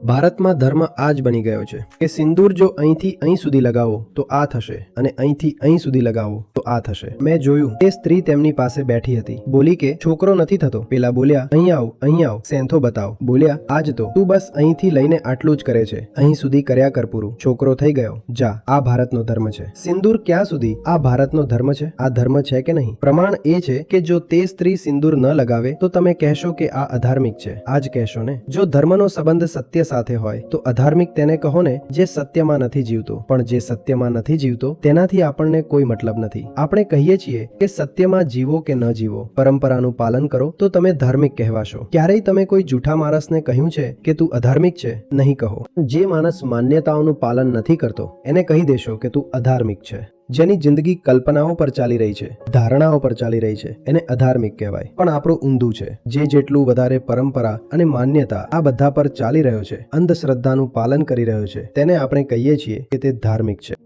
ભારતમાં ધર્મ આ જ બની ગયો છે કે સિંદૂર જો અહીંથી અહીં સુધી લગાવો તો આ થશે અને અહીંથી અહીં સુધી લગાવો તો આ થશે. મેં જોયું એ સ્ત્રી તેમની પાસે બેઠી હતી. બોલી કે છોકરો નથી થતો. પેલા બોલ્યા અહીં આવ સેંથો બતાવ. બોલ્યા આજ તો તું બસ અહીંથી લઈને આટલું જ કરે છે, અહીં સુધી કર્યા કર પૂરું. છોકરો થઈ ગયો. જા, આ ભારતનો ધર્મ છે. સિંદૂર ક્યાં સુધી આ ભારતનો ધર્મ છે? આ ધર્મ છે કે નહીં? પ્રમાણ એ છે કે જો તે સ્ત્રી સિંદૂર ન લગાવે તો તમે કહેશો કે આ અધાર્મિક છે. આ જ કહેશો ને. જો ધર્મનો સંબંધ સત્ય સાથે હોય તો અધાર્મિક તેને કહો ને જે સત્યમાં નથી જીવતો. પણ જે સત્યમાં નથી જીવતો તેનાથી આપણને કોઈ મતલબ નથી. આપણે કહીએ છીએ કે સત્યમાં જીવો કે ન જીવો, પરંપરાનું પાલન કરો તો તમે ધાર્મિક કહેવાશો. ક્યારેય તમે કોઈ જૂઠા માણસને કહ્યું છે કે તું અધાર્મિક છે? નહીં કહો. જે માણસ માન્યતાઓનું પાલન નથી કરતો એને કહી દેશો કે તું અધાર્મિક છે. જેની જિંદગી કલ્પનાઓ પર ચાલી રહી છે, ધારણાઓ પર ચાલી રહી છે, એને અધાર્મિક કહેવાય. પણ આપણું ઊંધું છે. જે જેટલું વધારે પરંપરા અને માન્યતા આ બધા પર ચાલી રહ્યો છે, અંધશ્રદ્ધાનું પાલન કરી રહ્યો છે, તેને આપણે કહીએ છીએ કે તે ધાર્મિક છે.